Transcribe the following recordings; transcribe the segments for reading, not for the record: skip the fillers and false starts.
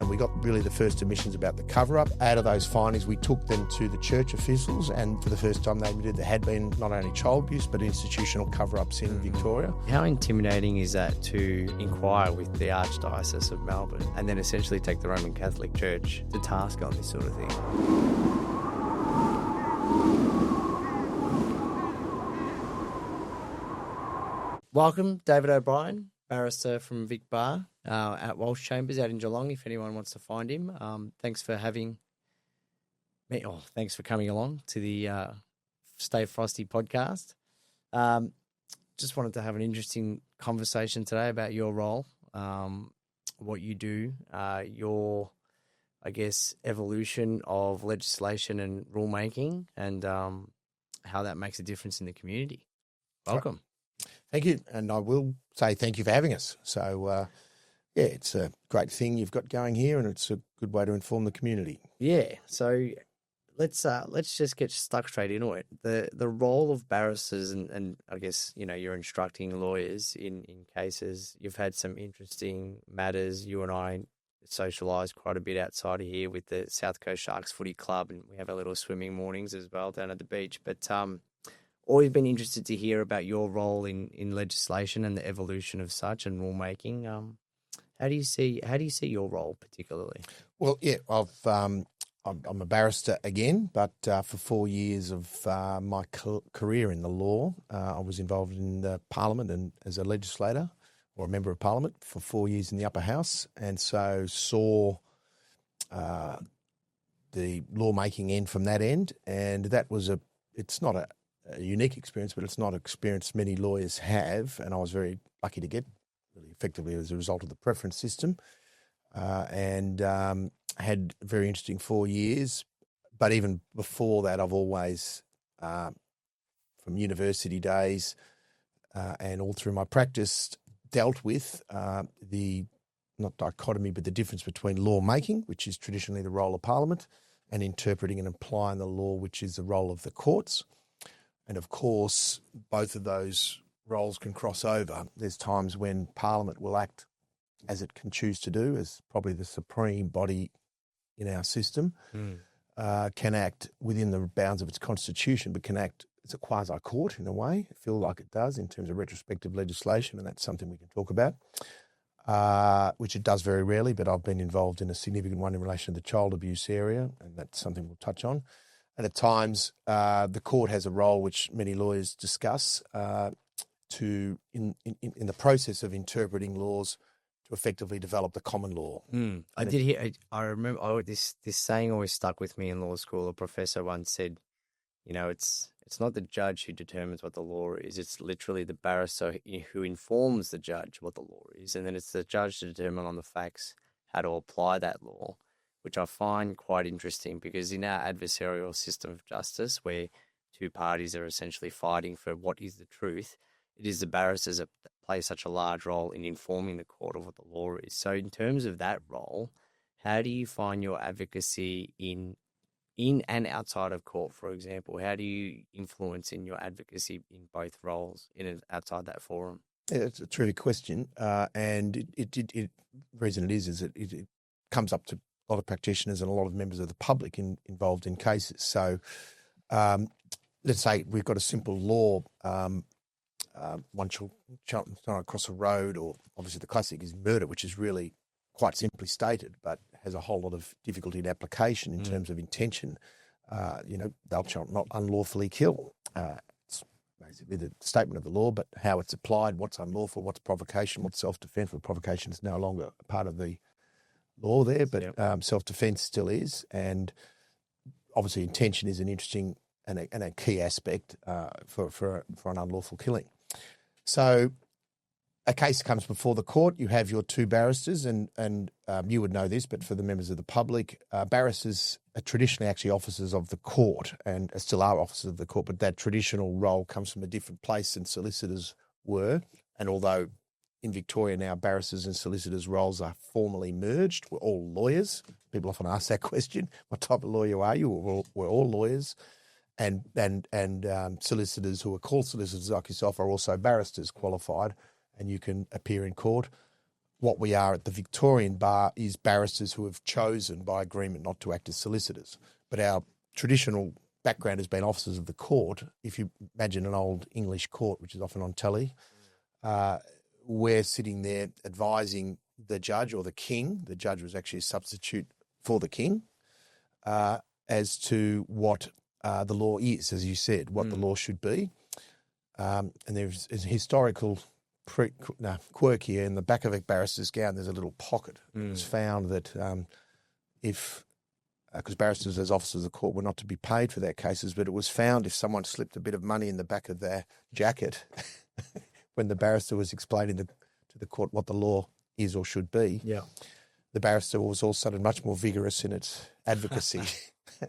and we got really the first admissions about the cover-up. Out of those findings, we took them to the church officials, and for the first time they admitted there had been not only child abuse but institutional cover-ups in Victoria. How intimidating is that to inquire with the Archdiocese of Melbourne and then essentially take the Roman Catholic Church to task on this sort of thing? Welcome, David O'Brien, barrister from Vic Bar at Walsh Chambers out in Geelong, if anyone wants to find him. Thanks for having me. Oh, thanks for coming along to the Stay Frosty podcast. Just wanted to have an interesting conversation today about your role, what you do, your, I guess, evolution of legislation and rulemaking, and how that makes a difference in the community. Welcome. Thank you, and I will say thank you for having us. So, it's a great thing you've got going here, and it's a good way to inform the community. Yeah, so let's just get stuck straight into it. The role of barristers, and I guess, you know, you're instructing lawyers in cases. You've had some interesting matters. You and I socialise quite a bit outside of here with the South Coast Sharks Footy Club, and we have our little swimming mornings as well down at the beach. But always been interested to hear about your role in legislation and the evolution of such and rulemaking. How do you see your role particularly? Well, yeah, I'm a barrister again, but for 4 years of my career in the law, I was involved in the Parliament and as a legislator or a member of Parliament for 4 years in the Upper House, and so saw the lawmaking end from that end, and that was it's not a unique experience, but it's not an experience many lawyers have, and I was very lucky to get really effectively as a result of the preference system, and had a very interesting 4 years. But even before that, I've always, from university days and all through my practice, dealt with the, not dichotomy, but the difference between lawmaking, which is traditionally the role of Parliament, and interpreting and applying the law, which is the role of the courts. And of course, both of those roles can cross over. There's times when Parliament will act as it can choose to do, as probably the supreme body in our system, can act within the bounds of its constitution, but can act as a quasi-court in a way, feel like it does in terms of retrospective legislation, and that's something we can talk about, which it does very rarely, but I've been involved in a significant one in relation to the child abuse area, and that's something we'll touch on. And at times, the court has a role which many lawyers discuss in the process of interpreting laws to effectively develop the common law. I did hear. I remember. This saying always stuck with me in law school. A professor once said, "You know, it's not the judge who determines what the law is. It's literally the barrister who informs the judge what the law is, and then it's the judge to determine on the facts how to apply that law." Which I find quite interesting, because in our adversarial system of justice, where two parties are essentially fighting for what is the truth, it is the barristers that play such a large role in informing the court of what the law is. So in terms of that role, how do you find your advocacy in and outside of court, for example? How do you influence in your advocacy in both roles, in and outside that forum? Yeah, it's a terrific question. And the reason it is that it comes up to a lot of practitioners and a lot of members of the public involved in cases. So let's say we've got a simple law, one child across a road, or obviously the classic is murder, which is really quite simply stated, but has a whole lot of difficulty in application in terms of intention. Thou shalt not unlawfully kill. It's basically the statement of the law, but how it's applied, what's unlawful, what's provocation, what's self-defense. Well, provocation is no longer a part of the law there, but self-defense still is, and obviously intention is an interesting and a key aspect for an unlawful killing. So a case comes before the court, you have your two barristers, and you would know this, but for the members of the public, barristers are traditionally actually officers of the court, and still are officers of the court, but that traditional role comes from a different place than solicitors were, and although in Victoria now, barristers and solicitors' roles are formally merged. We're all lawyers. People often ask that question: "What type of lawyer are you?" We're all lawyers, and solicitors who are called solicitors like yourself are also barristers qualified, and you can appear in court what we are at the Victorian bar is barristers who have chosen by agreement not to act as solicitors. But our traditional background has been officers of the court. If you imagine an old English court, which is often on telly, we're sitting there advising the judge or the king. The judge was actually a substitute for the king, as to what the law is, as you said, what the law should be. And there's a historical quirk here. In the back of a barrister's gown, there's a little pocket. It was found that because barristers as officers of the court were not to be paid for their cases, but it was found if someone slipped a bit of money in the back of their jacket when the barrister was explaining to the court what the law is or should be, the barrister was all of a sudden much more vigorous in its advocacy.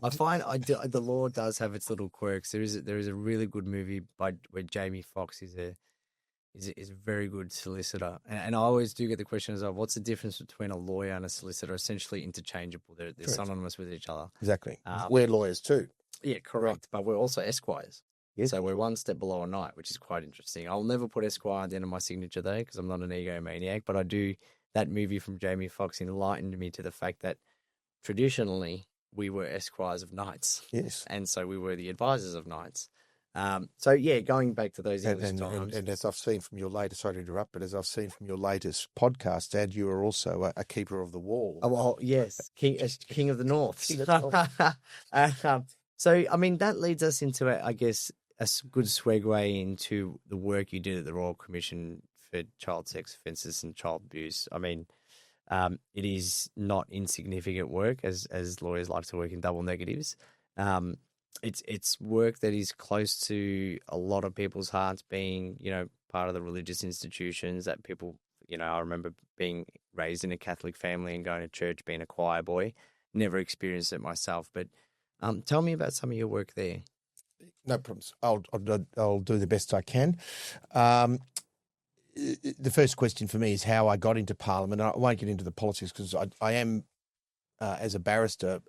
I find the law does have its little quirks. There is a really good movie where Jamie Foxx is a very good solicitor, and I always do get the question as well: what's the difference between a lawyer and a solicitor? Essentially interchangeable. They're synonymous with each other. Exactly. We're lawyers too. Yeah, correct. But we're also esquires. Yes. So we're one step below a knight, which is quite interesting. I'll never put esquire at the end of my signature though, because I'm not an egomaniac. But I do. That movie from Jamie Foxx enlightened me to the fact that traditionally we were esquires of knights. Yes. And so we were the advisors of knights. So yeah, going back to those English times. And as I've seen from your latest, sorry to interrupt, but as I've seen from your latest podcast, Dad, you are also a keeper of the wall. Oh, well, yes, king of the North. So, I mean, that leads us into, I guess, a good segue into the work you did at the Royal Commission for Child Sex Offences and Child Abuse. I mean, it is not insignificant work, as lawyers like to work in double negatives. It's work that is close to a lot of people's hearts, being, part of the religious institutions that people, I remember being raised in a Catholic family and going to church, being a choir boy. Never experienced it myself, but tell me about some of your work there. No problems. I'll do the best I can. The first question for me is how I got into Parliament. I won't get into the politics because I am, as a barrister,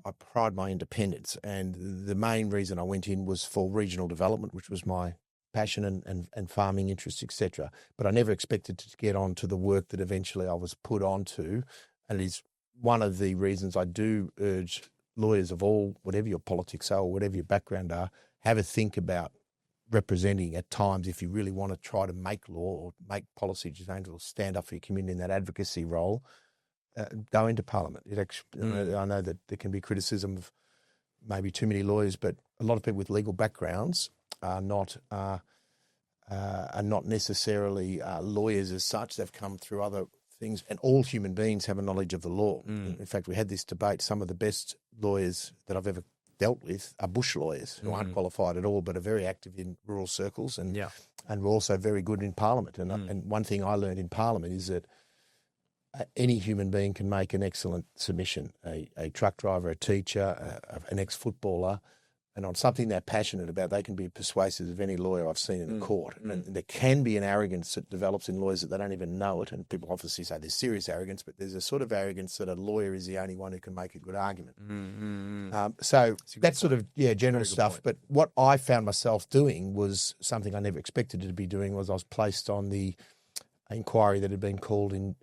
I pride my independence, and the main reason I went in was for regional development, which was my passion and farming interests, etc. But I never expected to get on to the work that eventually I was put onto, and it is one of the reasons I do urge lawyers of all, whatever your politics are or whatever your background are, have a think about representing at times if you really want to try to make law or make policy change or stand up for your community in that advocacy role. Go into Parliament. It actually, I know that there can be criticism of maybe too many lawyers, but a lot of people with legal backgrounds are not necessarily lawyers as such. They've come through other things, and all human beings have a knowledge of the law. In fact, we had this debate. Some of the best lawyers that I've ever dealt with are bush lawyers who aren't qualified at all, but are very active in rural circles and were also very good in Parliament. And one thing I learned in Parliament is that any human being can make an excellent submission, a truck driver, a teacher, an ex-footballer, and on something they're passionate about, they can be persuasive of any lawyer I've seen in a court. And there can be an arrogance that develops in lawyers that they don't even know it, and people obviously say there's serious arrogance, but there's a sort of arrogance that a lawyer is the only one who can make a good argument. So that's sort of, general stuff. But what I found myself doing was something I never expected to be doing. Was I was placed on the inquiry that had been called in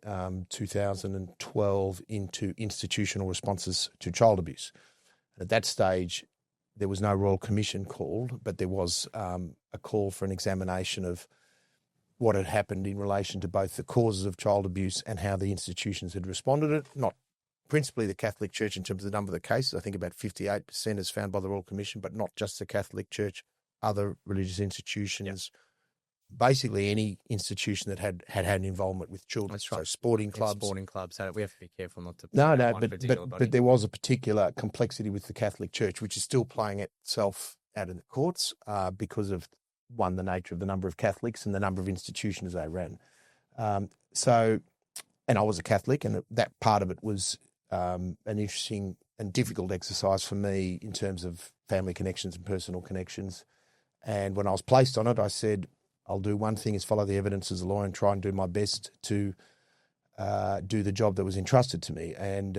2012 into institutional responses to child abuse. At that stage, there was no Royal Commission called, but there was a call for an examination of what had happened in relation to both the causes of child abuse and how the institutions had responded to it. Not principally the Catholic Church in terms of the number of the cases. I think about 58% is found by the Royal Commission, but not just the Catholic Church, other religious institutions. Yep. Basically, any institution that had involvement with children. That's right. So sporting clubs. Sporting clubs. We have to be careful not to. But there was a particular complexity with the Catholic Church, which is still playing itself out in the courts because of, one, the nature of the number of Catholics and the number of institutions they ran. And I was a Catholic, and that part of it was an interesting and difficult exercise for me in terms of family connections and personal connections. And when I was placed on it, I said, I'll do one thing is follow the evidence as a lawyer and try and do my best to do the job that was entrusted to me. And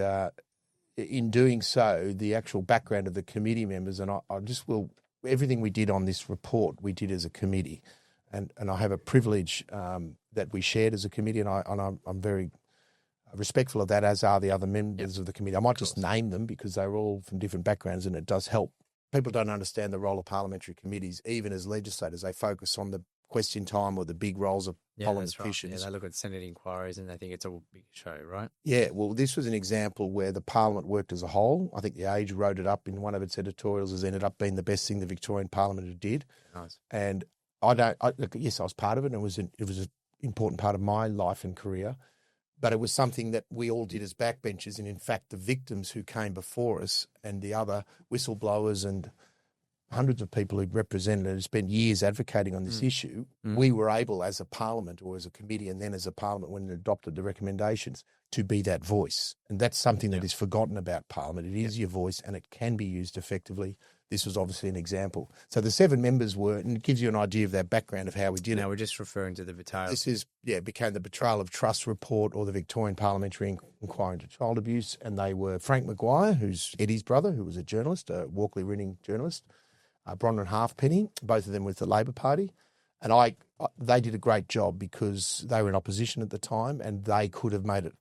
in doing so, the actual background of the committee members, and I just will, everything we did on this report, we did as a committee. And I have a privilege that we shared as a committee, and I'm very respectful of that, as are the other members of the committee. I might just name them because they're all from different backgrounds, and it does help. People don't understand the role of parliamentary committees, even as legislators. They focus on the question time or the big roles of politicians. Right. Yeah, they look at Senate inquiries and they think it's a big show, right? Yeah, well, this was an example where the Parliament worked as a whole. I think The Age wrote it up in one of its editorials as ended up being the best thing the Victorian Parliament did. Nice. And yes, I was part of it, and it was an important part of my life and career. But it was something that we all did as backbenchers, and in fact, the victims who came before us and the other whistleblowers and hundreds of people who represented and spent years advocating on this issue, we were able as a parliament or as a committee and then as a parliament when it adopted the recommendations to be that voice. And that's something that is forgotten about parliament. It is your voice and it can be used effectively. This was obviously an example. So the 7 members were, and it gives you an idea of their background of how we did it. Now we're just referring to the betrayal. This is, became the Betrayal of Trust Report or the Victorian Parliamentary Inquiry into Child Abuse. And they were Frank Maguire, who's Eddie's brother, who was a journalist, a Walkley-Rinning journalist, Bronwyn Halfpenny, both of them with the Labor Party. And they did a great job because they were in opposition at the time and they could have made it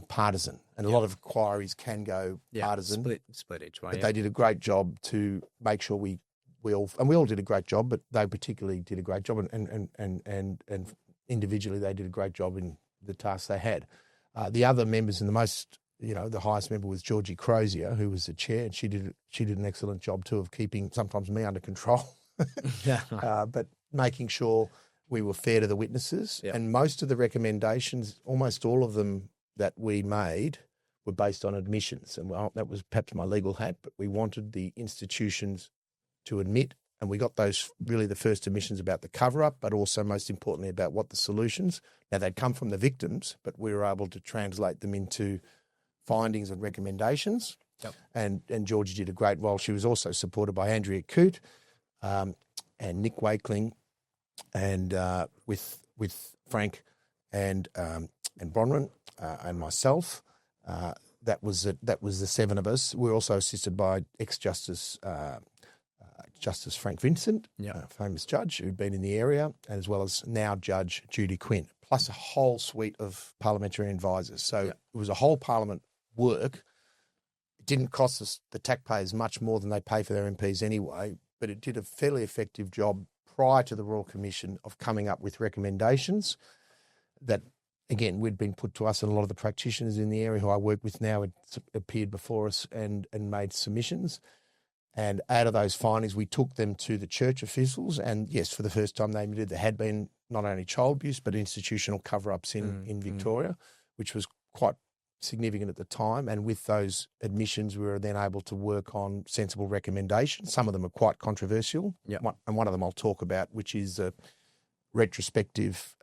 partisan. And a lot of inquiries can go partisan. Split each way. But they did a great job to make sure we all did a great job, but they particularly did a great job and individually they did a great job in the tasks they had. The other members and the highest member was Georgie Crozier, who was the chair, and she did an excellent job too of keeping sometimes me under control, but making sure we were fair to the witnesses. Yep. And most of the recommendations, almost all of them that we made, were based on admissions. And that was perhaps my legal hat, but we wanted the institutions to admit, and we got those really the first admissions about the cover-up, but also most importantly about what the solutions. Now, they'd come from the victims, but we were able to translate them into findings and recommendations. Yep. And Georgie did a great role. She was also supported by Andrea Coote and Nick Wakeling, and with Frank and Bronwyn and myself. That was the 7 of us. We were also assisted by ex-Justice Justice Frank Vincent, a famous judge who'd been in the area, as well as now Judge Judy Quinn, plus a whole suite of parliamentary advisors. So it was a whole parliament work. It didn't cost us, the taxpayers, much more than they pay for their MPs anyway, but it did a fairly effective job prior to the Royal Commission of coming up with recommendations that, again, we'd been put to us, and a lot of the practitioners in the area who I work with now had appeared before us and made submissions. And out of those findings, we took them to the church officials. And yes, for the first time they admitted there had been not only child abuse, but institutional cover-ups in Victoria, which was quite significant at the time. And with those admissions, we were then able to work on sensible recommendations. Some of them are quite controversial. Yep. And one of them I'll talk about, which is a retrospective,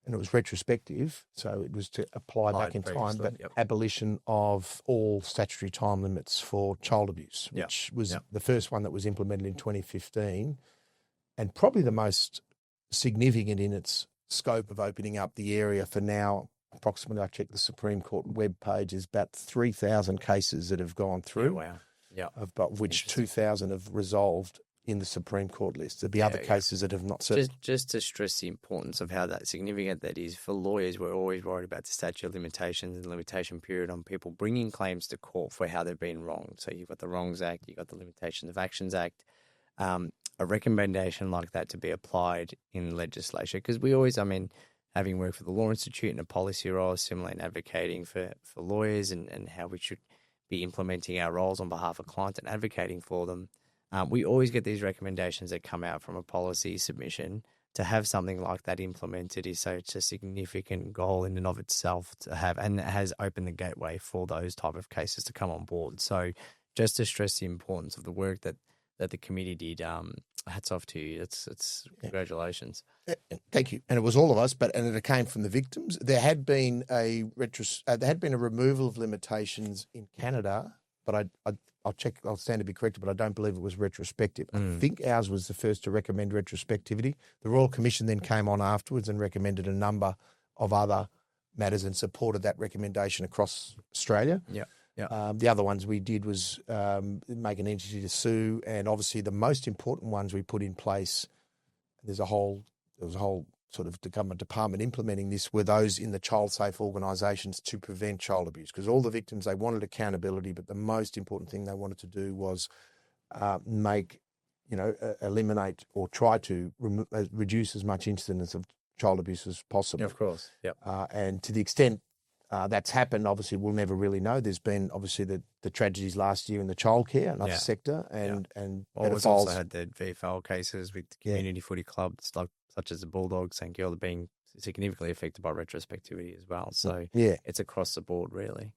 and it was retrospective, so it was to apply back in time, but abolition of all statutory time limits for child abuse, which was the first one that was implemented in 2015, and probably the most significant in its scope of opening up the area for now. Approximately, I checked the Supreme Court webpage, is about 3,000 cases that have gone through, of which 2,000 have resolved in the Supreme Court list. There'll be other cases that have not settled. Just to stress the importance of how that significant that is for lawyers, we're always worried about the statute of limitations and the limitation period on people bringing claims to court for how they've been wronged. So you've got the Wrongs Act, you've got the Limitations of Actions Act, a recommendation like that to be applied in legislature. Because we always, having worked for the Law Institute in a policy role, similar in advocating for lawyers and how we should be implementing our roles on behalf of clients and advocating for them, we always get these recommendations that come out from a policy submission. To have something like that implemented is such a significant goal in and of itself to have, and it has opened the gateway for those type of cases to come on board. So just to stress the importance of the work that the committee did, hats off to you. It's congratulations. Thank you. And it was all of us, and it came from the victims. There had been a removal of limitations in Canada, but I'll check. I'll stand to be corrected, but I don't believe it was retrospective. I think ours was the first to recommend retrospectivity. The Royal Commission then came on afterwards and recommended a number of other matters and supported that recommendation across Australia. The other ones we did was make an entity to sue, and obviously the most important ones we put in place. There was a whole sort of the government department implementing this were those in the child safe organisations to prevent child abuse, because all the victims, they wanted accountability, but the most important thing they wanted to do was eliminate or try to reduce as much incidence of child abuse as possible. Yeah, of course. Yep. And to the extent that's happened, obviously we'll never really know. There's been obviously the tragedies last year in the childcare, another sector, and we've also had the VFL cases with community footy clubs such as the Bulldogs, St Kilda, being significantly affected by retrospectivity as well. So it's across the board, really.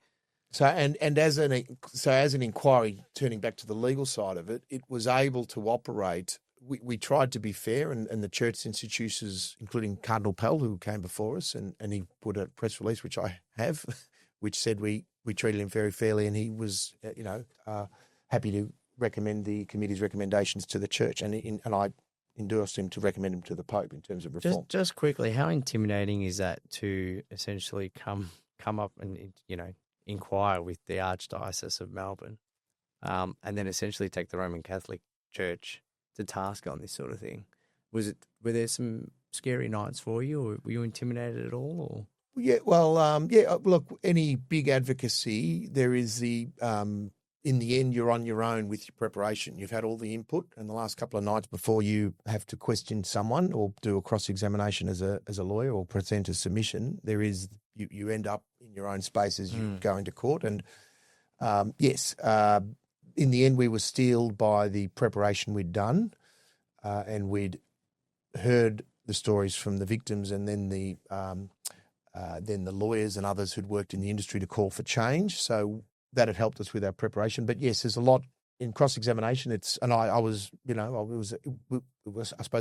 So as an inquiry, turning back to the legal side of it, it was able to operate. We tried to be fair, and the church institutions, including Cardinal Pell, who came before us, and he put a press release, which I have, which said we treated him very fairly, and he was, happy to recommend the committee's recommendations to the church, and I endorsed him to recommend him to the Pope in terms of reform. Just quickly, how intimidating is that to essentially come up and inquire with the Archdiocese of Melbourne, and then essentially take the Roman Catholic Church to task on this sort of thing? Were there some scary nights for you, or were you intimidated at all? Or? Yeah, well, look, any big advocacy, there is in the end, you're on your own with your preparation. You've had all the input, and the last couple of nights before you have to question someone or do a cross-examination as a lawyer or present a submission, there is you end up in your own space as you go into court. And in the end, we were steeled by the preparation we'd done, and we'd heard the stories from the victims, and then the lawyers and others who'd worked in the industry to call for change. So that had helped us with our preparation. But yes, there's a lot in cross-examination. I suppose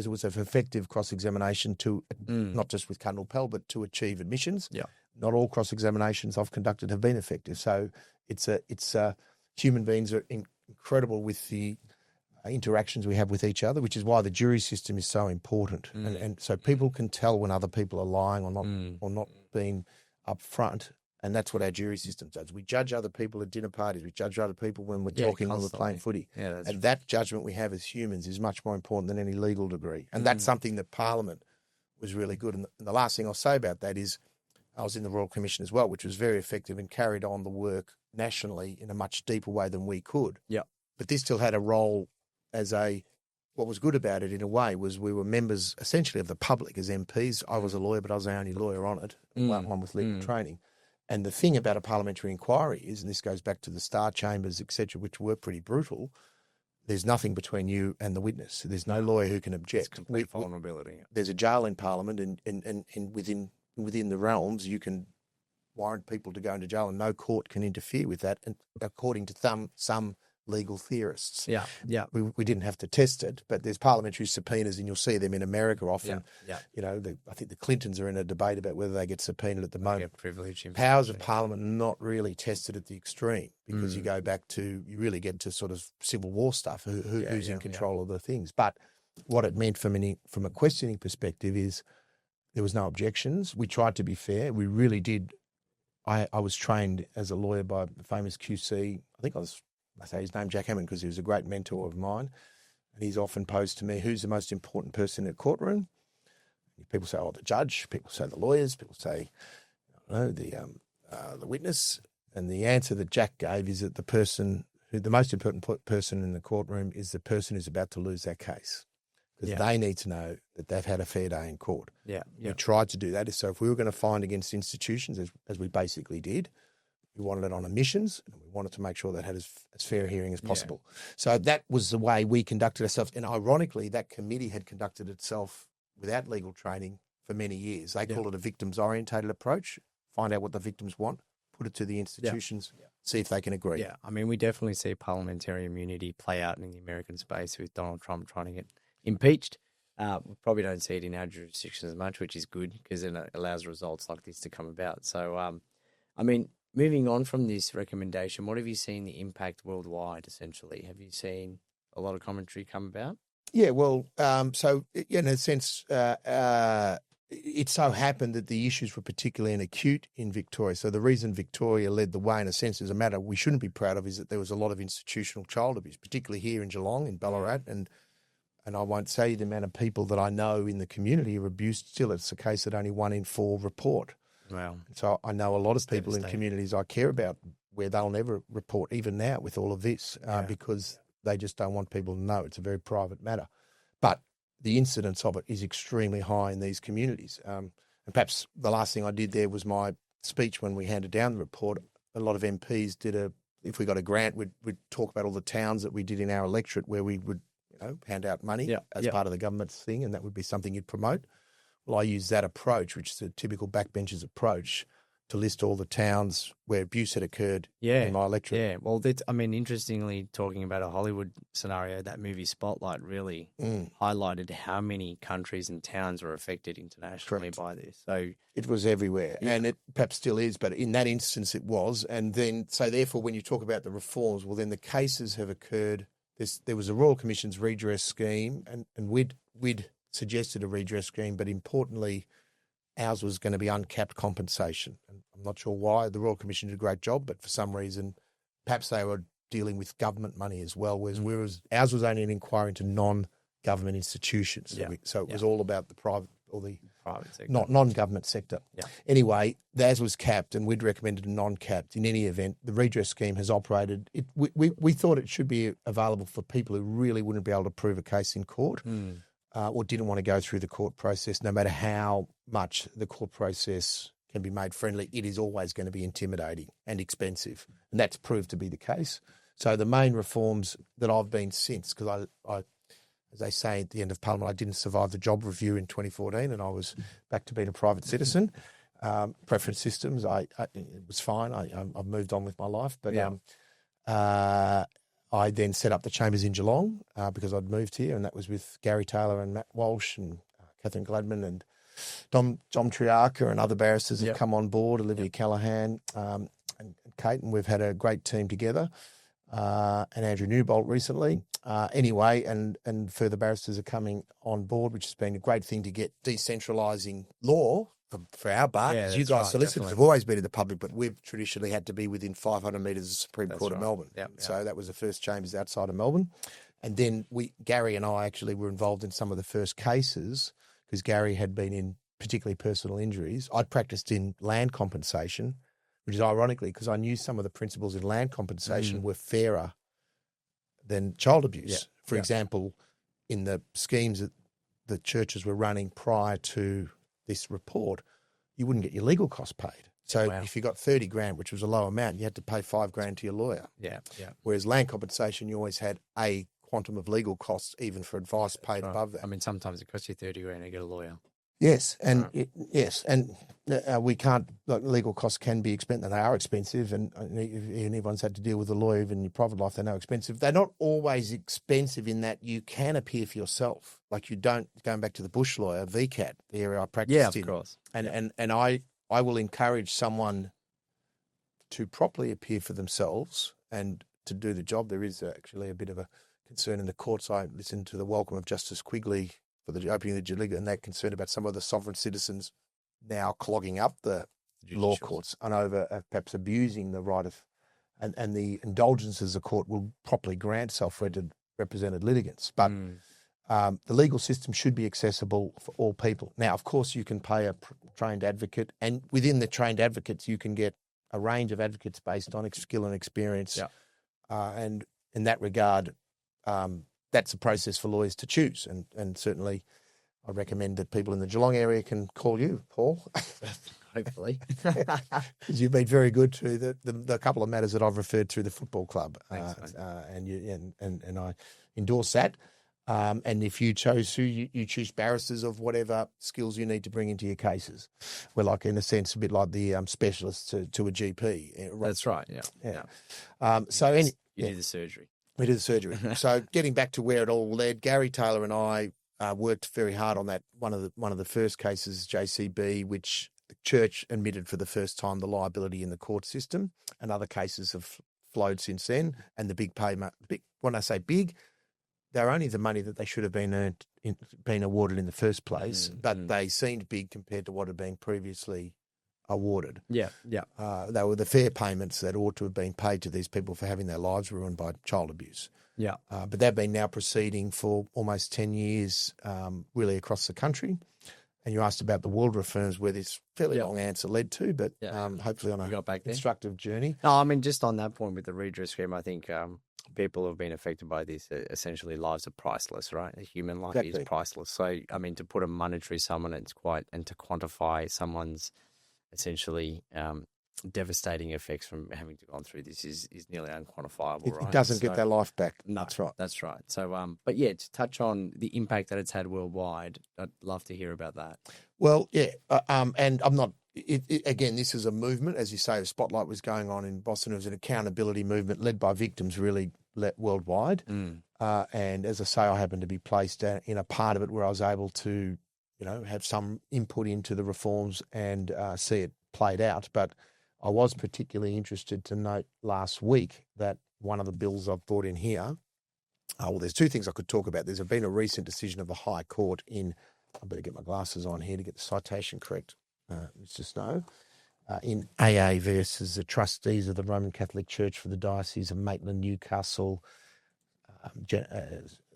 it was an effective cross-examination to not just with Cardinal Pell, but to achieve admissions. Yeah. Not all cross-examinations I've conducted have been effective. So it's human beings are incredible with the interactions we have with each other, which is why the jury system is so important. And so people can tell when other people are lying or not being upfront. And that's what our jury system does. We judge other people at dinner parties. We judge other people when we're talking when we're playing footy. Yeah, and that judgment we have as humans is much more important than any legal degree. And that's something that Parliament was really good. And the last thing I'll say about that is I was in the Royal Commission as well, which was very effective and carried on the work nationally in a much deeper way than we could. Yeah. But this still had a role what was good about it in a way was we were members essentially of the public as MPs. I was a lawyer, but I was the only lawyer on it, one with legal training. And the thing about a parliamentary inquiry is, and this goes back to the Star Chambers, etc., which were pretty brutal, there's nothing between you and the witness. There's no lawyer who can object. It's complete vulnerability. There's a jail in Parliament, and within the realms, you can warrant people to go into jail, and no court can interfere with that, and according to some legal theorists. Yeah. We didn't have to test it, but there's parliamentary subpoenas, and you'll see them in America often. Yeah. I think the Clintons are in a debate about whether they get subpoenaed at the moment. Privilege. Powers of Parliament are not really tested at the extreme because you go back to, you really get to sort of Civil War stuff, who's in control of the things. But what it meant from a questioning perspective is there was no objections. We tried to be fair. We really did. I was trained as a lawyer by the famous QC. I say his name, Jack Hammond, because he was a great mentor of mine. And he's often posed to me, who's the most important person in a courtroom? People say, the judge. People say the lawyers. People say, the witness. And the answer that Jack gave is that the most important person in the courtroom is the person who's about to lose their case. Because they need to know that they've had a fair day in court. Yeah. We tried to do that. So if we were going to find against institutions, as we basically did, we wanted it on admissions, and we wanted to make sure that had as fair a hearing as possible. So that was the way we conducted ourselves. And ironically, that committee had conducted itself without legal training for many years. They call it a victims-orientated approach, find out what the victims want, put it to the institutions, see if they can agree. Yeah, I mean, we definitely see parliamentary immunity play out in the American space with Donald Trump trying to get impeached. We probably don't see it in our jurisdiction as much, which is good because it allows results like this to come about. So, moving on from this recommendation, what have you seen the impact worldwide, essentially? Have you seen a lot of commentary come about? Yeah, well, so in a sense, it so happened that the issues were particularly acute in Victoria. So the reason Victoria led the way, in a sense, is a matter we shouldn't be proud of, is that there was a lot of institutional child abuse, particularly here in Geelong, in Ballarat, and and I won't say the amount of people that I know in the community are abused. Still, it's a case that only 1 in 4 report. Wow. So I know a lot of people in devastating. communities I care about where they'll never report, even now with all of this, because they just don't want people to know. It's a very private matter. But the incidence of it is extremely high in these communities. And perhaps the last thing I did there was my speech when we handed down the report. A lot of MPs if we got a grant, we'd talk about all the towns that we did in our electorate where we would hand out money as part of the government's thing, and that would be something you'd promote. Well, I use that approach, which is a typical backbenchers approach, to list all the towns where abuse had occurred in my electorate. Yeah, well, interestingly, talking about a Hollywood scenario, that movie Spotlight really highlighted how many countries and towns were affected internationally by this. So it was everywhere, and it perhaps still is, but in that instance it was. And then, so therefore, when you talk about the reforms, well, then the cases have occurred. There was a Royal Commission's redress scheme, and we'd suggested a redress scheme, but importantly, ours was going to be uncapped compensation. And I'm not sure why. The Royal Commission did a great job, but for some reason, perhaps they were dealing with government money as well, whereas ours was only an inquiry into non-government institutions. So it was all about the private or the private sector, not non-government sector. Yeah. Anyway, theirs was capped, and we'd recommended a non-capped. In any event, the redress scheme has operated. We thought it should be available for people who really wouldn't be able to prove a case in court. Or didn't want to go through the court process, no matter how much the court process can be made friendly, it is always going to be intimidating and expensive. And that's proved to be the case. So the main reforms that I've been since, because I, as they say at the end of Parliament, I didn't survive the job review in 2014 and I was back to being a private citizen. Preference systems, it was fine. I've moved on with my life. But I then set up the chambers in Geelong because I'd moved here, and that was with Gary Taylor and Matt Walsh and Catherine Gladman and Dom Triarca and other barristers have come on board, Olivia Callahan and Kate, and we've had a great team together, and Andrew Newbolt recently. Anyway, and further barristers are coming on board, which has been a great thing to get decentralising law for our bar. Yeah, you guys solicitors definitely. have always been in the public, but we've traditionally had to be within 500 metres of the Supreme Court of Melbourne. So that was the first chambers outside of Melbourne. And then Gary and I actually were involved in some of the first cases because Gary had been in particularly personal injuries. I'd practiced in land compensation, which is ironically because I knew some of the principles in land compensation were fairer than child abuse. For example, in the schemes that the churches were running prior to this report, you wouldn't get your legal costs paid. So if you got 30 grand, which was a low amount, you had to pay 5 grand to your lawyer. Whereas land compensation, you always had a quantum of legal costs, even for advice paid above that. I mean, sometimes it costs you 30 grand to get a lawyer. Yes, and we can't. Legal costs can be expensive. They are expensive, and everyone's had to deal with a lawyer even in your private life. They're now expensive. They're not always expensive in that you can appear for yourself. Like you don't. Going back to the bush lawyer, VCAT, the area I practiced in. Yeah, of course. And I will encourage someone to properly appear for themselves and to do the job. There is actually a bit of a concern in the courts. I listened to the welcome of Justice Quigley for the opening of the Judicial, and they're concerned about some of the sovereign citizens now clogging up the law courts and over perhaps abusing the right of and the indulgences the court will properly grant self-represented litigants. But the legal system should be accessible for all people. Now, of course, you can pay a trained advocate, and within the trained advocates, you can get a range of advocates based on skill and experience. And in that regard, that's a process for lawyers to choose. And certainly I recommend that people in the Geelong area can call you, Paul. Hopefully. Because you've been very good to the couple of matters that I've referred to the football club. Thanks, and I endorse that. And if you chose to, you choose barristers of whatever skills you need to bring into your cases. We're like, in a sense, a bit like the specialists to a GP. That's right, yeah. You do the surgery. We did the surgery. So getting back to where it all led, Gary Taylor and I worked very hard on that. One of the first cases, JCB, which the church admitted for the first time the liability in the court system, and other cases have flowed since then. And the big payment, when I say big, they're only the money that they should have been awarded in the first place, but they seemed big compared to what had been previously awarded. Yeah, yeah. They were the fair payments that ought to have been paid to these people for having their lives ruined by child abuse. Yeah. But they've been now proceeding for almost 10 years, really across the country. And you asked about the Waldorf firms, where this fairly long answer led to, but hopefully on a constructive journey. No, I mean, just on that point with the redress scheme, I think people who have been affected by this, essentially lives are priceless, right? A human life is priceless. So, I mean, to put a monetary sum on it, and to quantify someone's essentially devastating effects from having to go through this is nearly unquantifiable, right? It doesn't get their life back. No, that's right. That's right. So, but yeah, to touch on the impact that it's had worldwide, I'd love to hear about that. Well, yeah, and I'm not. Again, this is a movement, as you say. The spotlight was going on in Boston. It was an accountability movement led by victims, really worldwide. And as I say, I happened to be placed in a part of it where I was able to, have some input into the reforms and see it played out. But I was particularly interested to note last week that one of the bills I've brought in here. Well, there's two things I could talk about. There's been a recent decision of the High Court in. I better get my glasses on here to get the citation correct, Mr. Snow. In AA versus the trustees of the Roman Catholic Church for the Diocese of Maitland, Newcastle,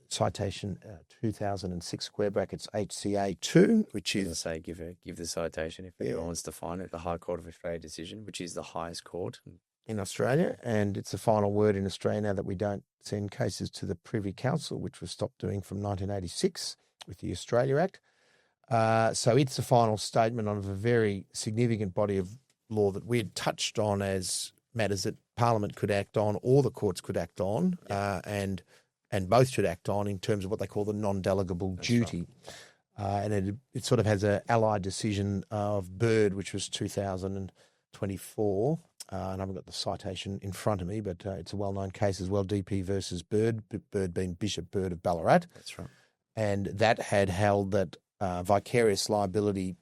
citation 2006 square brackets HCA 2, which is... Say give the citation if anyone wants to find it. The High Court of Australia decision, which is the highest court in Australia, and it's the final word in Australia now that we don't send cases to the Privy Council, which was stopped doing from 1986 with the Australia Act. So it's the final statement of a very significant body of law that we had touched on as matters that Parliament could act on or the courts could act on, and both should act on in terms of what they call the non-delegable duty. Right. And it sort of has an allied decision of Bird, which was 2024, and I haven't got the citation in front of me, but it's a well-known case as well, DP versus Bird, Bird being Bishop Bird of Ballarat. That's right. And that had held that vicarious liability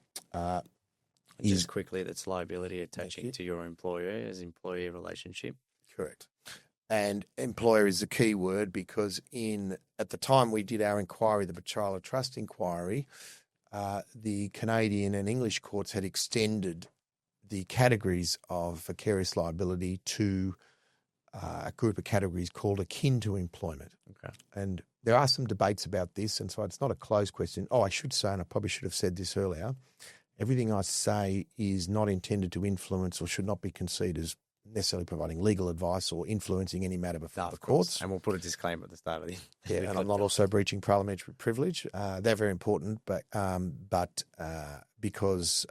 Just quickly, that's liability attaching to your employer as employee relationship. Correct. And employer is the key word because at the time we did our inquiry, the Betrayal of Trust inquiry, the Canadian and English courts had extended the categories of vicarious liability to a group of categories called akin to employment. Okay. And there are some debates about this, and so it's not a closed question. Oh, I should say, and I probably should have said this earlier, everything I say is not intended to influence or should not be considered as necessarily providing legal advice or influencing any matter before the courts. And we'll put a disclaimer at the start of the and I'm not also breaching parliamentary privilege. They're very important, but because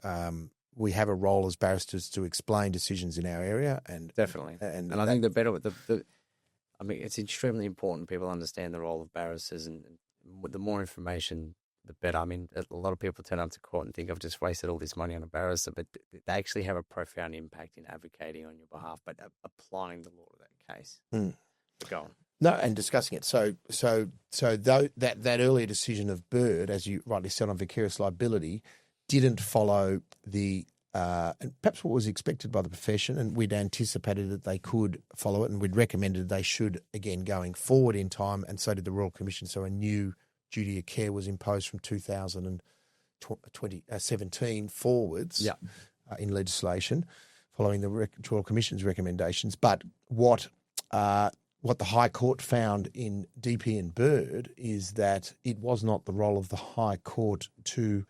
we have a role as barristers to explain decisions in our area, and definitely, and I think I mean, it's extremely important people understand the role of barristers, and the more information, the better. I mean, a lot of people turn up to court and think I've just wasted all this money on a barrister, but they actually have a profound impact in advocating on your behalf, but applying the law to that case. Go on. No, and discussing it. So though that earlier decision of Bird, as you rightly said, on vicarious liability, didn't follow the and perhaps what was expected by the profession, and we'd anticipated that they could follow it, and we'd recommended they should, again, going forward in time, and so did the Royal Commission. So a new duty of care was imposed from 2017 forwards in legislation following the Royal Commission's recommendations. But what the High Court found in DP and Bird is that it was not the role of the High Court to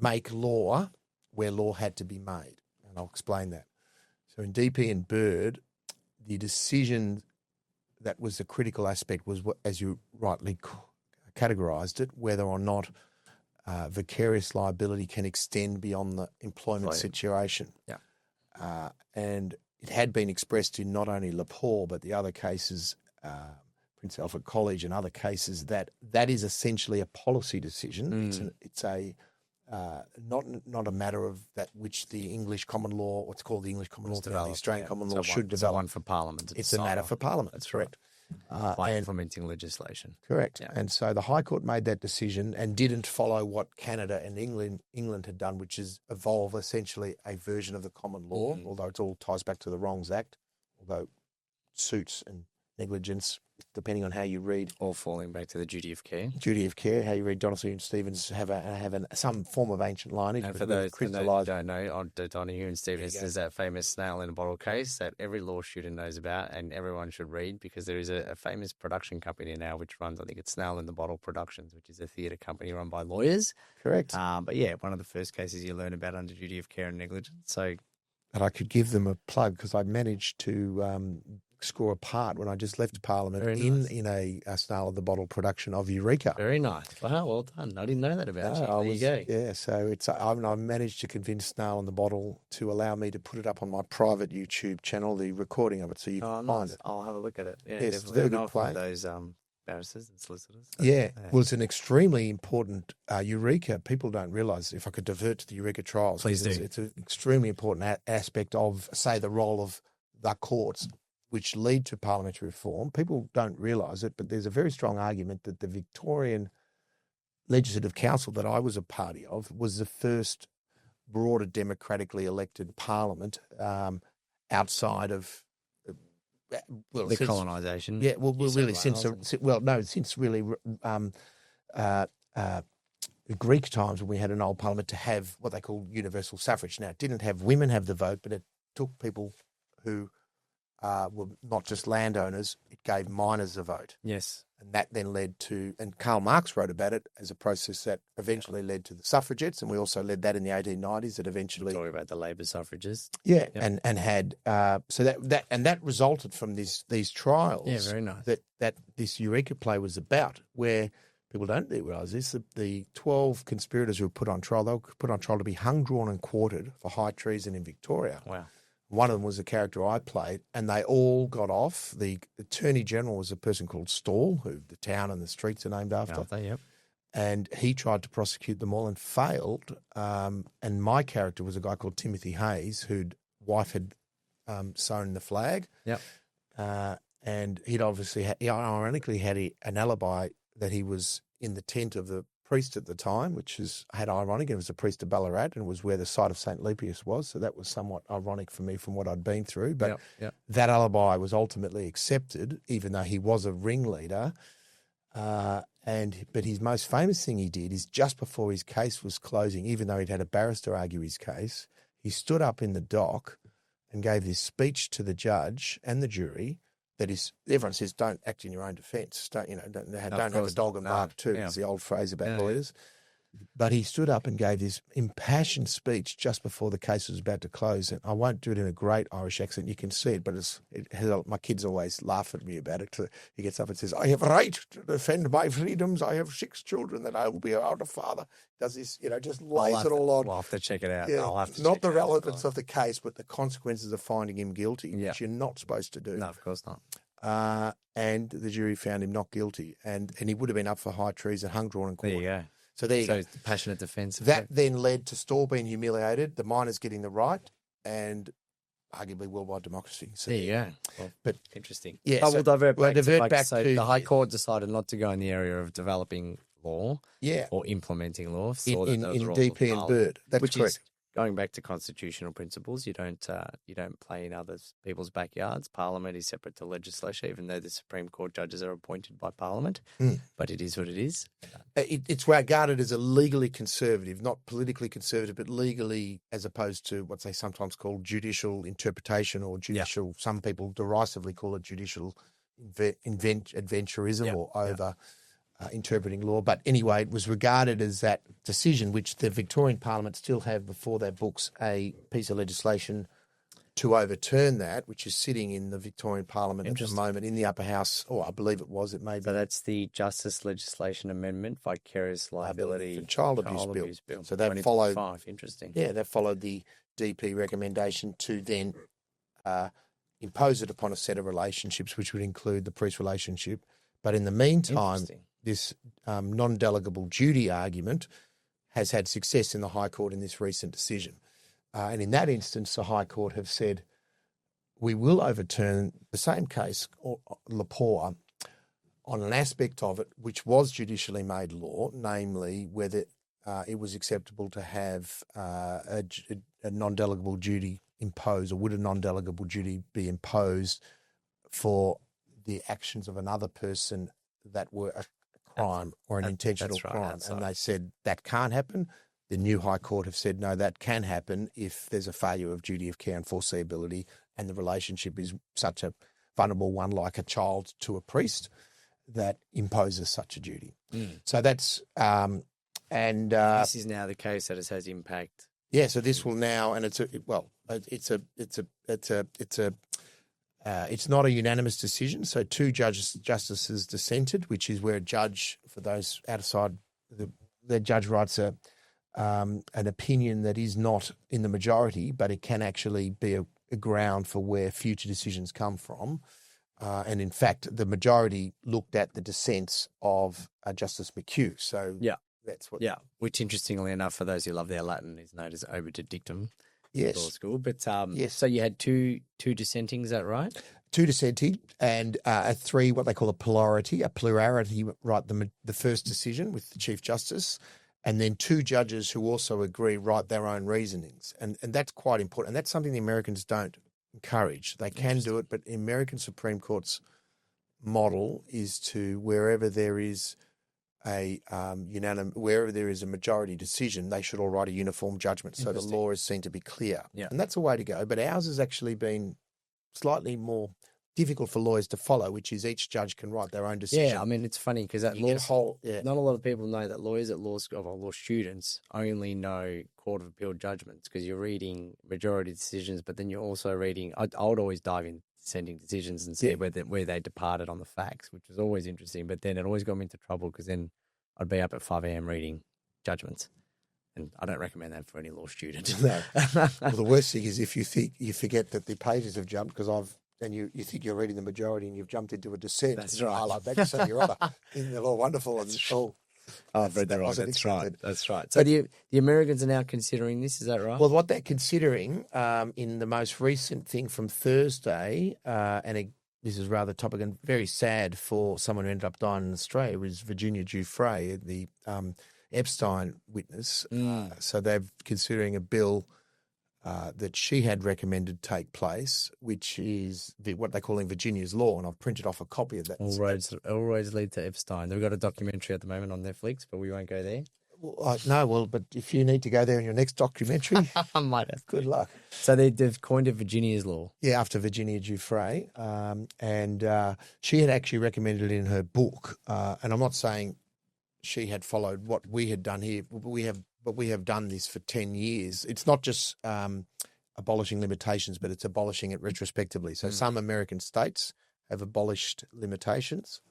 make law where law had to be made. And I'll explain that. So in DP and Bird, the decision that was the critical aspect was, as you rightly categorised it, whether or not vicarious liability can extend beyond the employment situation. Yeah. And it had been expressed in not only Lepore, but the other cases, Prince Alfred College and other cases, that is essentially a policy decision. It's a not a matter of that which the English common law, what's called the English common law, the Australian common law should develop. It's one for Parliament. It's a matter for Parliament. That's correct. By implementing legislation. Correct. Yeah. And so the High Court made that decision and didn't follow what Canada and England had done, which is evolve essentially a version of the common law, although it all ties back to the Wrongs Act, although suits and negligence, depending on how you read. All falling back to the duty of care. Duty of care, how you read Donahue and Stevens have some form of ancient lineage. And for those who don't know, Donahue and Stevens, there's that famous snail in a bottle case that every law student knows about and everyone should read, because there is a famous production company now which runs, I think it's Snail in the Bottle Productions, which is a theatre company run by lawyers. Correct. But yeah, one of the first cases you learn about under duty of care and negligence. So, and I could give them a plug because I managed to score a part when I just left Parliament in a Snail in the Bottle production of Eureka. Very nice. Wow, well done. I didn't know that about you. There you go. Yeah, so I managed to convince Snail in the Bottle to allow me to put it up on my private YouTube channel, the recording of it, so you can find it. I'll have a look at it. Yeah, yes, it's very good play. Those barristers and solicitors. So, yeah, well, it's an extremely important Eureka. People don't realise, if I could divert to the Eureka trials. Please do. It's an extremely important aspect of, say, the role of the courts, which lead to parliamentary reform. People don't realise it, but there's a very strong argument that the Victorian Legislative Council that I was a party of was the first broader democratically elected parliament outside of the colonisation. Yeah, well, really since really Greek times, when we had an old parliament, to have what they call universal suffrage. Now, it didn't have women have the vote, but it took people who were not just landowners, it gave miners a vote. Yes. And that then led to, and Karl Marx wrote about it as a process that eventually led to the suffragettes, and we also led that in the 1890s that eventually... Talking about the labour suffrages. Yeah, yep. and had, so that resulted from these trials. Yeah, very nice. That this Eureka play was about, where people don't realise this, the 12 conspirators who were put on trial, they were put on trial to be hung, drawn and quartered for high treason in Victoria. Wow. One of them was the character I played, and they all got off. The Attorney General was a person called Stall, who the town and the streets are named after. Yep. And he tried to prosecute them all and failed. And my character was a guy called Timothy Hayes, whose wife had sewn the flag. Yep. And he'd obviously ironically had an alibi that he was in the tent of the priest at the time, which had ironic. It was a priest of Ballarat and was where the site of St. Lepius was. So that was somewhat ironic for me from what I'd been through. But that alibi was ultimately accepted, even though he was a ringleader. But his most famous thing he did is just before his case was closing, even though he'd had a barrister argue his case, he stood up in the dock and gave this speech to the judge and the jury. That is, everyone says, don't act in your own defence. Don't have a dog and bark too. Is the old phrase about lawyers. But he stood up and gave this impassioned speech just before the case was about to close. And I won't do it in a great Irish accent. You can see it, but my kids always laugh at me about it. He gets up and says, "I have a right to defend my freedoms. I have 6 children that I will be out of father." Does this, just lays it all on. We'll have to check it out. Yeah, I'll have to not the relevance of the case, but the consequences of finding him guilty, which you're not supposed to do. No, of course not. And the jury found him not guilty, and he would have been up for high treason, hung, drawn, and quartered. There you go. So there you go. Passionate defence. That then led to Stall being humiliated, the miners getting the right, and arguably worldwide democracy. So there you go. Well, but interesting. Yeah, we'll divert back to the High Court decided not to go in the area of developing law, yeah, or implementing law. In DP and Bird. That's correct. Going back to constitutional principles, you don't play in other people's backyards. Parliament is separate to legislature, even though the Supreme Court judges are appointed by Parliament. But it is what it is. It's regarded as a legally conservative, not politically conservative, but legally, as opposed to what they sometimes call judicial interpretation or judicial. Some people derisively call it judicial adventurism or over. Interpreting law. But anyway, it was regarded as that decision, which the Victorian Parliament still have before their books a piece of legislation to overturn that, which is sitting in the Victorian Parliament at the moment in the upper house, or I believe it may be. So that's the Justice Legislation Amendment, Vicarious Liability for Child Abuse Bill. So they've followed. Interesting. Yeah, they've followed the DP recommendation to then impose it upon a set of relationships, which would include the priest relationship. But in the meantime, this non-delegable duty argument has had success in the High Court in this recent decision. And in that instance, the High Court have said, we will overturn the same case, Lepore, on an aspect of it which was judicially made law, namely whether it was acceptable to have a non-delegable duty imposed, or would a non-delegable duty be imposed for the actions of another person that were a crime or an intentional crime. And they said that can't happen. The new High Court have said, no, that can happen if there's a failure of duty of care and foreseeability and the relationship is such a vulnerable one, like a child to a priest, that imposes such a duty. So that's this is now the case that it has impact. Yeah, so this will now, and it's not a unanimous decision. So two justices dissented, which is where a judge, for those outside, the judge writes an opinion that is not in the majority, but it can actually be a ground for where future decisions come from. And in fact, the majority looked at the dissents of Justice McHugh. So that's what. Yeah, which interestingly enough, for those who love their Latin, is known as obiter dictum. Yes. Law school, but yes. So you had two dissenting, is that right? Two dissenting and three what they call a plurality, write the first decision with the Chief Justice, and then two judges who also agree write their own reasonings, and that's quite important. And that's something the Americans don't encourage. They can do it, but the American Supreme Court's model is to wherever there is wherever there is a majority decision, they should all write a uniform judgment. So the law is seen to be clear. Yeah. And that's a way to go. But ours has actually been slightly more difficult for lawyers to follow, which is each judge can write their own decision. Yeah, I mean, it's funny because not a lot of people know that lawyers at law school, or law students, only know Court of Appeal judgments because you're reading majority decisions, but then you're also reading, I would always dive in dissenting decisions and see where they departed on the facts, which was always interesting. But then it always got me into trouble because then I'd be up at 5 a.m. reading judgments. And I don't recommend that for any law student. No. Well, the worst thing is if you forget that the pages have jumped and you think you're reading the majority and you've jumped into a dissent. That's right. Like that, so you're other. Isn't the law wonderful? And I've read that wrong. That's right. That's right. So the Americans are now considering this, is that right? Well, what they're considering in the most recent thing from Thursday, this is rather topical and very sad for someone who ended up dying in Australia, was Virginia Giuffre, the Epstein witness. So they're considering a bill that she had recommended take place, which is what they're calling Virginia's law, and I've printed off a copy of that. All roads lead to Epstein. We've got a documentary at the moment on Netflix, but we won't go there. But if you need to go there in your next documentary, I might have. Good luck. So they've coined it Virginia's law. Yeah, after Virginia Giuffre, and she had actually recommended it in her book. And I'm not saying she had followed what we had done here. But we have done this for 10 years. It's not just abolishing limitations, but it's abolishing it retrospectively. So some American states have abolished limitations,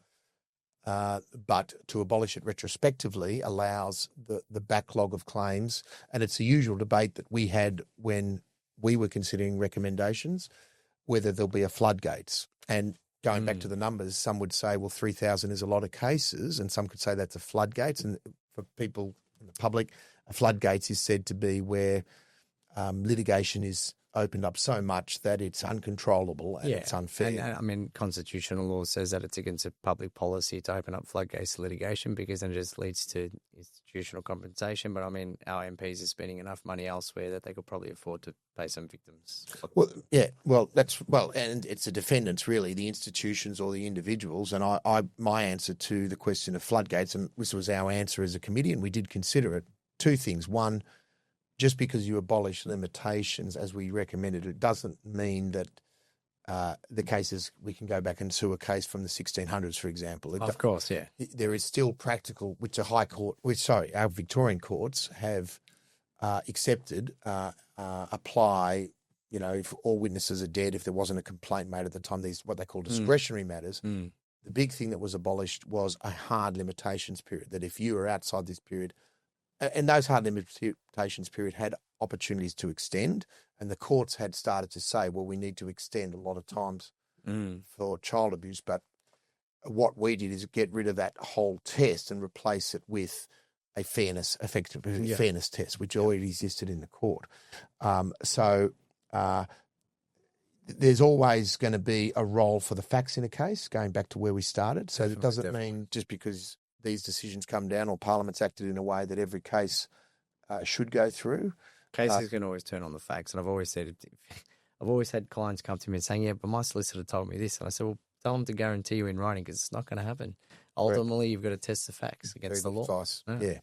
but to abolish it retrospectively allows the backlog of claims. And it's the usual debate that we had when we were considering recommendations, whether there'll be a floodgates. And going back to the numbers, some would say, well, 3,000 is a lot of cases, and some could say that's a floodgates. And for people in the public, a floodgates is said to be where litigation is opened up so much that it's uncontrollable and it's unfair. And, I mean, constitutional law says that it's against a public policy to open up floodgates to litigation because then it just leads to institutional compensation. But, I mean, our MPs are spending enough money elsewhere that they could probably afford to pay some victims. And it's the defendants, really, the institutions or the individuals. And my answer to the question of floodgates, and this was our answer as a committee, and we did consider it, two things. One, just because you abolish limitations as we recommended, it doesn't mean that the cases, we can go back and sue a case from the 1600s, for example. Of course, yeah. There is still practical, which our Victorian courts have accepted, apply, if all witnesses are dead, if there wasn't a complaint made at the time, these what they call discretionary matters. The big thing that was abolished was a hard limitations period, that if you were outside this period, and those hard limitations period had opportunities to extend, and the courts had started to say, well, we need to extend a lot of times for child abuse. But what we did is get rid of that whole test and replace it with a fairness test, which already existed in the court. There's always going to be a role for the facts in a case, going back to where we started. So it doesn't mean just because these decisions come down or Parliament's acted in a way that every case should go through. Cases can always turn on the facts. And I've always said, I've always had clients come to me and saying, yeah, but my solicitor told me this. And I said, well, tell them to guarantee you in writing because it's not going to happen. Ultimately, you've got to test the facts against the law. Advice. Yeah.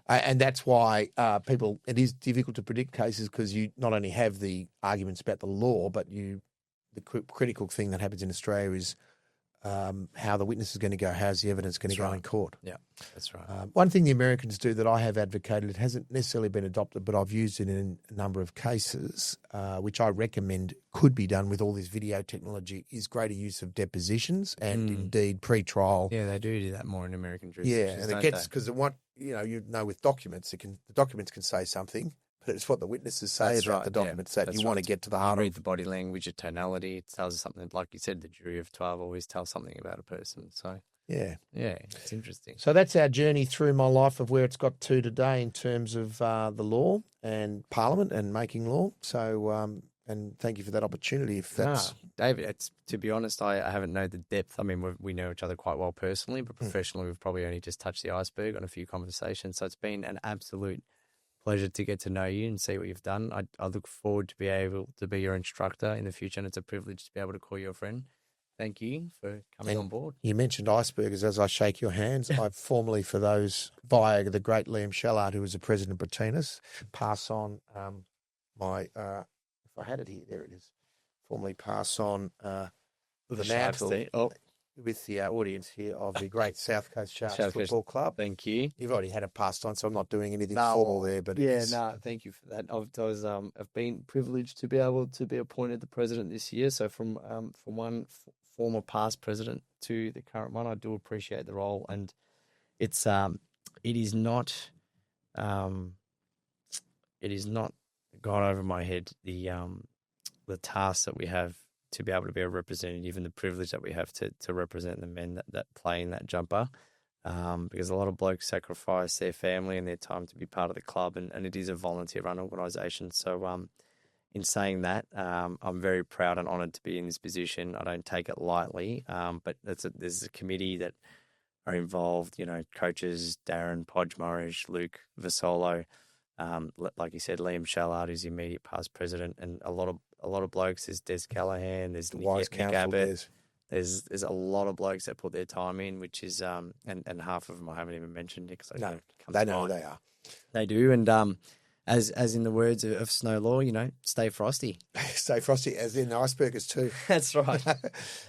And that's why it is difficult to predict cases because you not only have the arguments about the law, but the critical thing that happens in Australia is how the witness is going to go, how's the evidence going to go in court. Yeah, that's right. One thing the Americans do that I have advocated, it hasn't necessarily been adopted, but I've used it in a number of cases, which I recommend could be done with all this video technology, is greater use of depositions and indeed pre-trial. Yeah, they do that more in American Yeah, jurisdictions. and it gets, because with documents, the documents can say something, but it's what the witnesses say about the documents that you want to get to the heart of. Read the body language, the tonality. It tells us something. Like you said, the jury of 12 always tells something about a person. So yeah, it's interesting. So that's our journey through my life of where it's got to today in terms of the law and Parliament and making law. So and thank you for that opportunity. If that's David, to be honest, I haven't known the depth. I mean, we know each other quite well personally, but professionally, we've probably only just touched the iceberg on a few conversations. So it's been an absolute pleasure to get to know you and see what you've done. I look forward to be able to be your instructor in the future, and it's a privilege to be able to call you a friend. Thank you for coming on board. You mentioned icebergers as I shake your hands. I've formerly, for those, via the great Liam Shellard, who was the president of Bertinas, pass on my, if I had it here, there it is, formally pass on the mantle with the audience here of the great South Coast Sharks Football Club. Thank you. You've already had it passed on, so I'm not doing anything formal there. But thank you for that. I've been privileged to be able to be appointed the president this year. So from one former past president to the current one, I do appreciate the role, and it is not gone over my head the task that we have to be able to be a representative and the privilege that we have to represent the men that play in that jumper, because a lot of blokes sacrifice their family and their time to be part of the club, and it is a volunteer-run organisation. So in saying that, I'm very proud and honoured to be in this position. I don't take it lightly, but there's a committee that are involved, coaches, Darren, Podge Morris, Luke Vasolo, like you said, Liam Shallard, who's the immediate past president, and a lot of blokes. There's Des Callahan, there's Wise Nick Abbott. There's a lot of blokes that put their time in, which is and half of them I haven't even mentioned because they know who they are. They do, and as in the words of Snow Law, stay frosty. Stay frosty, as in icebergers too. That's right.